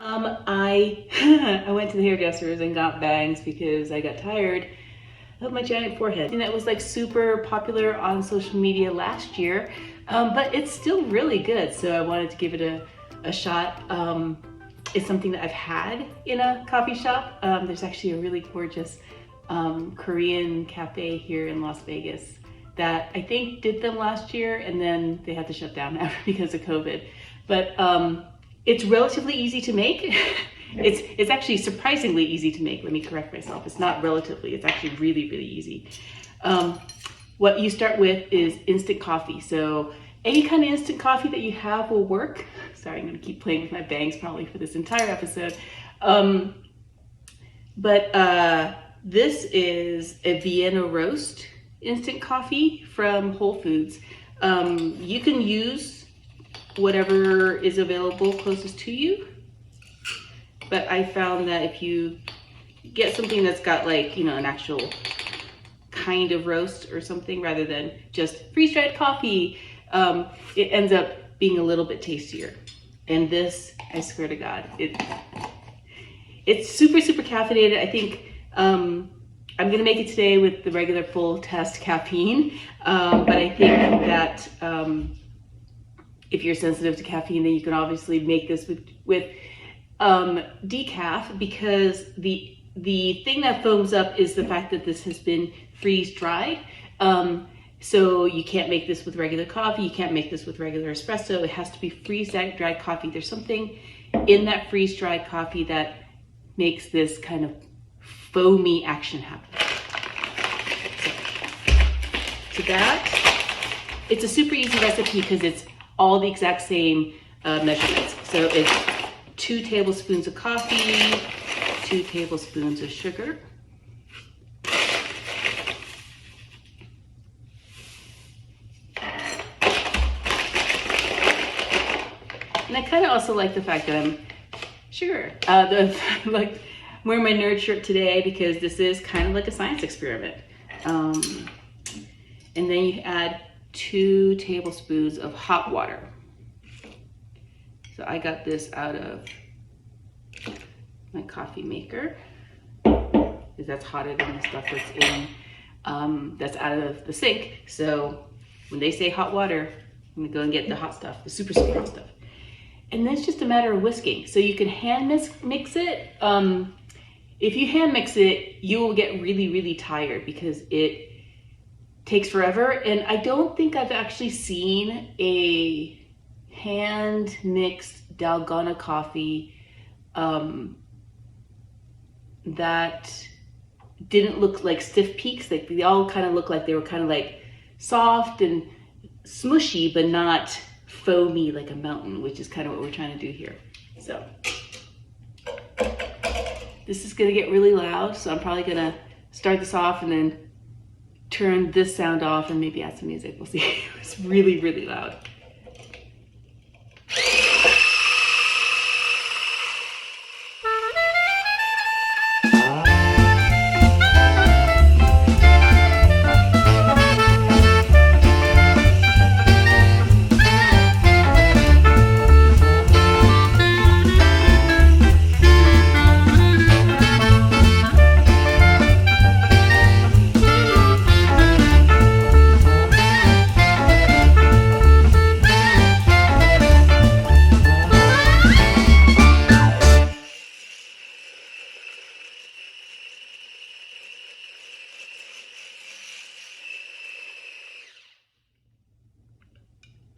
I went to the hairdressers and got bangs because I got tired of my giant forehead. And that was like super popular on social media last year, but it's still really good. So I wanted to give it a shot. It's something that I've had in a coffee shop. There's actually a really gorgeous Korean cafe here in Las Vegas that I think did them last year, and then they had to shut down after because of COVID. But it's relatively easy to make. It's actually surprisingly easy to make. Let me correct myself. It's not relatively, it's actually really, really easy. What you start with is instant coffee. So any kind of instant coffee that you have will work. Sorry, I'm gonna keep playing with my bangs probably for this entire episode. This is a Vienna roast instant coffee from Whole Foods. You can use whatever is available closest to you, but I found that if you get something that's got like, you know, an actual kind of roast or something rather than just freeze-dried coffee, it ends up being a little bit tastier. And this, I swear to God, it's super, super caffeinated. I think I'm gonna make it today with the regular full test caffeine, but I think that if you're sensitive to caffeine, then you can obviously make this with decaf, because the thing that foams up is the fact that this has been freeze dried. So you can't make this with regular coffee, you can't make this with regular espresso, it has to be freeze-dried coffee. There's something in that freeze-dried coffee that makes this kind of foamy action happen. So that, it's a super easy recipe because it's all the exact same measurements. So it's 2 tablespoons of coffee, 2 tablespoons of sugar, and I kind of also like the fact that I'm like wearing my nerd shirt today because this is kind of like a science experiment. And then you add 2 tablespoons of hot water. So I got this out of my coffee maker, because that's hotter than the stuff that's in, that's out of the sink. So when they say hot water, I'm gonna go and get the hot stuff, the super, super hot stuff. And then it's just a matter of whisking. So you can hand mix it. If you hand mix it, you will get really, really tired because it takes forever. And I don't think I've actually seen a hand mixed Dalgona coffee that didn't look like stiff peaks. Like they all kind of look like they were kind of like soft and smushy, but not foamy like a mountain, which is kind of what we're trying to do here. So this is gonna get really loud, so I'm probably gonna start this off and then turn this sound off and maybe add some music. We'll see. It's really, really loud.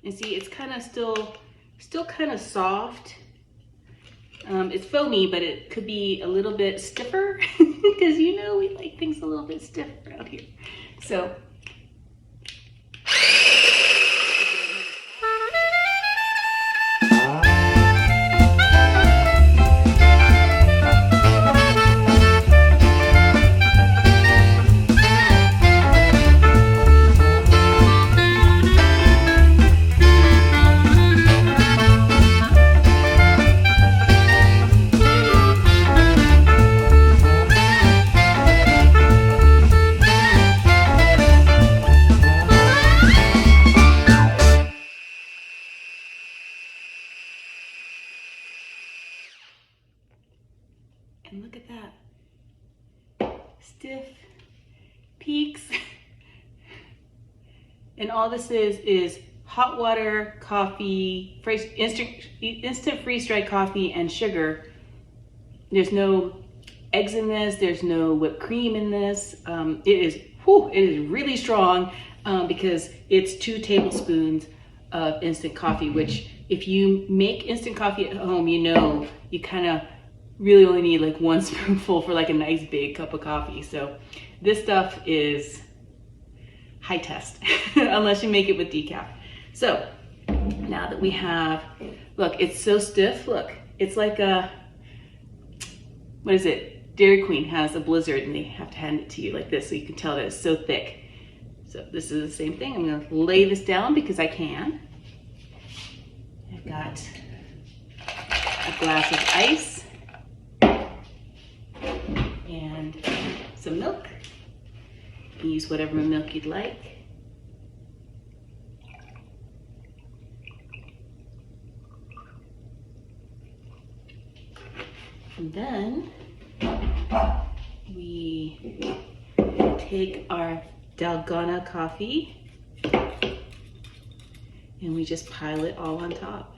And see, it's kind of still kind of soft. It's foamy, but it could be a little bit stiffer because you know we like things a little bit stiff around here. So and look at that. Stiff peaks. And all this is hot water, coffee, instant freeze-dried coffee, and sugar. There's no eggs in this. There's no whipped cream in this. It is really strong because it's 2 tablespoons of instant coffee, which if you make instant coffee at home, you know you kind of really only need like 1 spoonful for like a nice big cup of coffee. So this stuff is high test unless you make it with decaf. So now that we have, look, it's so stiff. Look, it's like a, what is it? Dairy Queen has a Blizzard and they have to hand it to you like this so you can tell that it's so thick. So this is the same thing. I'm gonna lay this down because I can. I've got a glass of ice and some milk. You can use whatever milk you'd like. And then we take our Dalgona coffee and we just pile it all on top.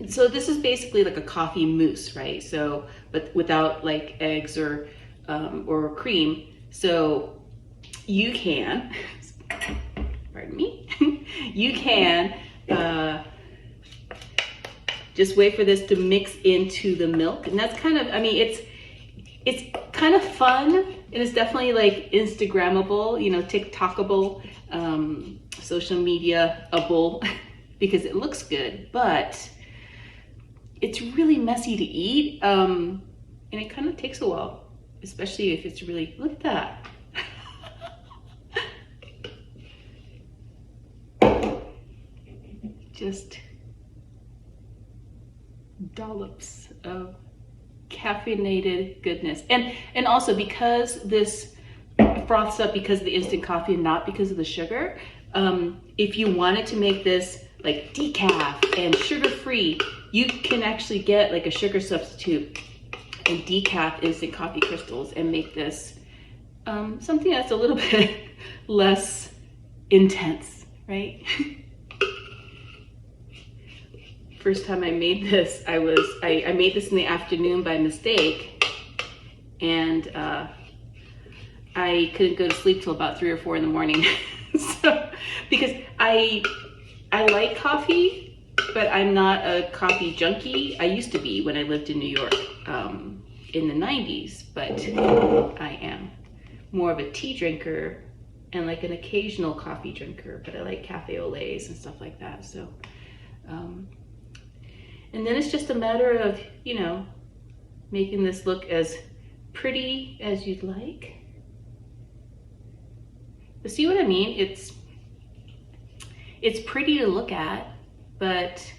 So this is basically like a coffee mousse, right? So, but without like eggs or cream. So you can, pardon me, you can just wait for this to mix into the milk. And that's kind of, I mean, it's kind of fun, and it's definitely like Instagrammable, you know, TikTokable, social media-able, because it looks good, but it's really messy to eat, and it kind of takes a while, especially if it's really, look at that. Just dollops of caffeinated goodness. And also because this froths up because of the instant coffee and not because of the sugar, if you wanted to make this like decaf and sugar-free, you can actually get like a sugar substitute and decaf instant coffee crystals and make this something that's a little bit less intense, right? First time I made this, I made this in the afternoon by mistake, and I couldn't go to sleep till about 3 or 4 in the morning. So, because I like coffee, but I'm not a coffee junkie. I used to be when I lived in New York in the 90s, but I am more of a tea drinker and like an occasional coffee drinker, but I like cafe au laits and stuff like that. So. And then it's just a matter of, you know, making this look as pretty as you'd like. But see what I mean? It's pretty to look at, but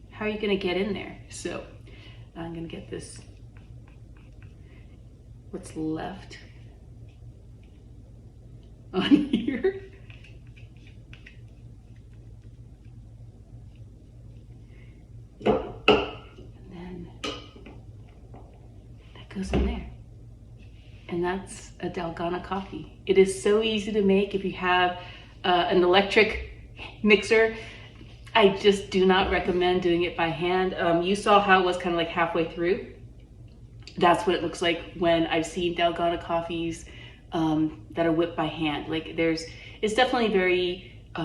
how are you gonna get in there? So I'm gonna get this, what's left on here. Goes in there, and that's a Dalgona coffee. It is so easy to make if you have an electric mixer. I just do not recommend doing it by hand. You saw how it was kind of like halfway through. That's what it looks like when I've seen Dalgona coffees that are whipped by hand. Like it's definitely very, I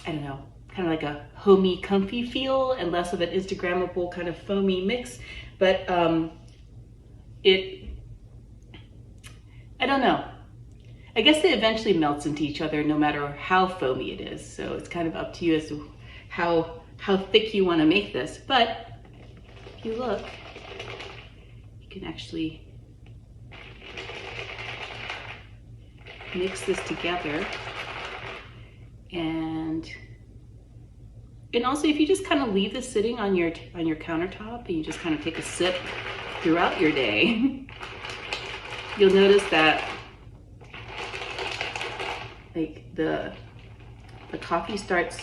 don't know, kind of like a homey, comfy feel and less of an Instagrammable kind of foamy mix. But I don't know. I guess it eventually melts into each other no matter how foamy it is. So it's kind of up to you as to how thick you want to make this. But if you look, you can actually mix this together. And also, if you just kind of leave this sitting on your countertop and you just kind of take a sip throughout your day, you'll notice that like the coffee starts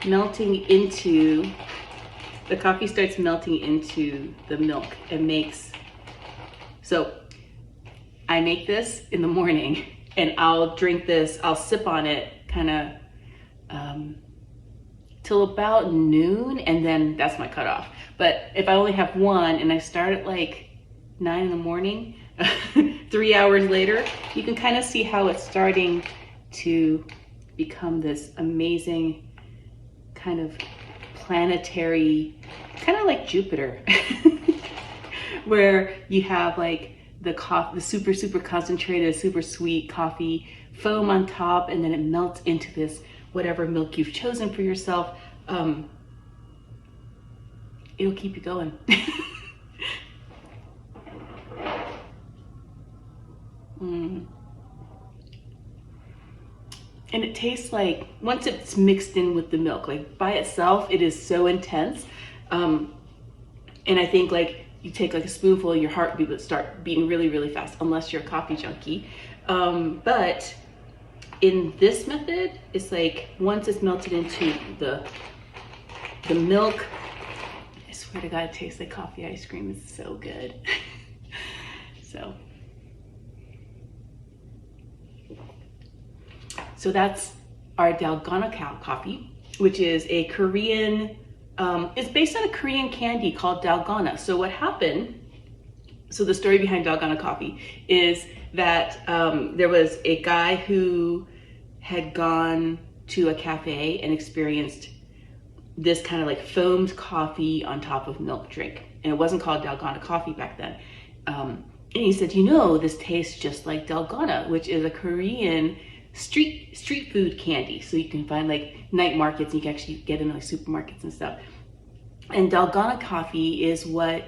melting into the coffee starts melting into the milk and makes, so I make this in the morning and I'll drink this, I'll sip on it kind of till about noon, and then that's my cutoff. But if I only have one and I start at like 9 in the morning, 3 hours later, you can kind of see how it's starting to become this amazing kind of planetary, kind of like Jupiter, where you have like the super concentrated, super sweet coffee foam on top, and then it melts into this whatever milk you've chosen for yourself. It'll keep you going. And it tastes like, once it's mixed in with the milk, like by itself, it is so intense. And I think like you take like a spoonful, your heart would start beating really, really fast, unless you're a coffee junkie. But in this method, it's like once it's melted into the milk, I swear to God, it tastes like coffee ice cream. It's so good. So that's our Dalgona coffee, which is a Korean, it's based on a Korean candy called Dalgona. So what happened, so the story behind Dalgona coffee is that there was a guy who had gone to a cafe and experienced this kind of like foamed coffee on top of milk drink. And it wasn't called Dalgona coffee back then. And he said, you know, this tastes just like Dalgona, which is a Korean street food candy. So you can find like night markets, and you can actually get in like supermarkets and stuff. And Dalgona coffee is what,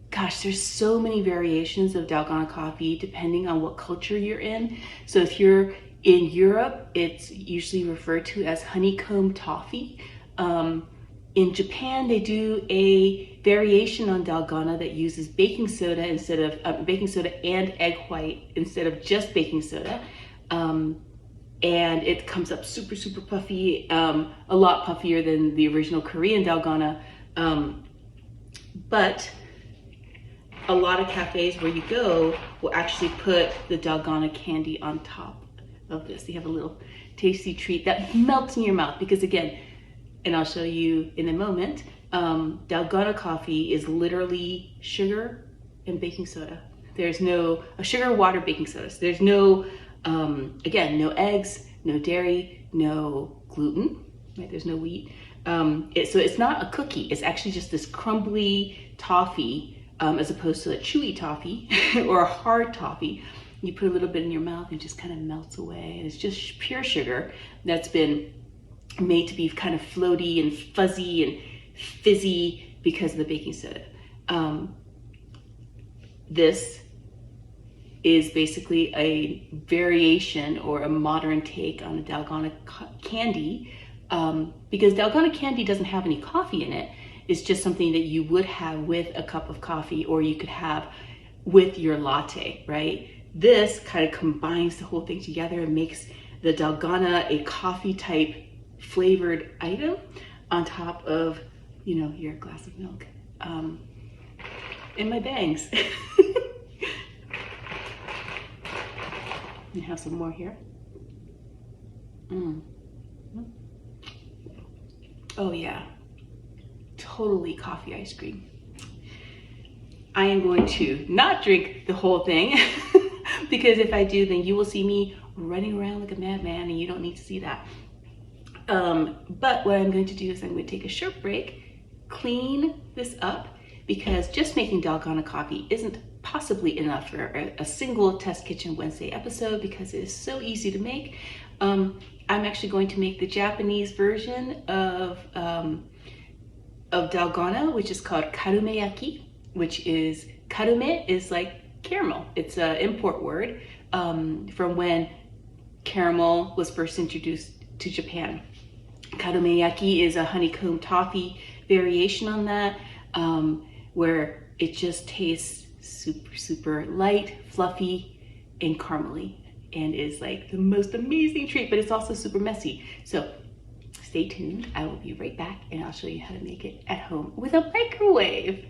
gosh, there's so many variations of Dalgona coffee depending on what culture you're in. So if you're in Europe, it's usually referred to as honeycomb toffee. In Japan, they do a variation on Dalgona that uses baking soda instead of baking soda and egg white instead of just baking soda. And it comes up super puffy, a lot puffier than the original Korean Dalgona. But a lot of cafes where you go will actually put the Dalgona candy on top of this. They have a little tasty treat that melts in your mouth because, again, and I'll show you in a moment, Dalgona coffee is literally sugar and baking soda. There's no sugar, water, baking soda. So there's no, again, no eggs, no dairy, no gluten, right? There's no wheat. So it's not a cookie. It's actually just this crumbly toffee, as opposed to a chewy toffee or a hard toffee. You put a little bit in your mouth and it just kind of melts away. And it's just pure sugar that's been made to be kind of floaty and fuzzy and fizzy because of the baking soda. This is basically a variation or a modern take on the Dalgona candy, because Dalgona candy doesn't have any coffee in it. It's just something that you would have with a cup of coffee, or you could have with your latte, right? This kind of combines the whole thing together and makes the Dalgona a coffee type flavored item on top of, you know, your glass of milk. And my bangs. We have some more here. Oh yeah, totally coffee ice cream. I am going to not drink the whole thing because if I do, then you will see me running around like a madman, and you don't need to see that. But what I'm going to do is I'm going to take a short break, clean this up, because just making Dalgona coffee isn't possibly enough for a single Test Kitchen Wednesday episode, because it is so easy to make. I'm actually going to make the Japanese version of Dalgona, which is called Karumeyaki, which is, karume is like caramel. It's an import word from when caramel was first introduced to Japan. Karumeyaki is a honeycomb toffee variation on that, where it just tastes super light, fluffy, and caramely, and is like the most amazing treat, but it's also super messy. So stay stay tuned. I will be right back and I'll show you how to make it at home with a microwave.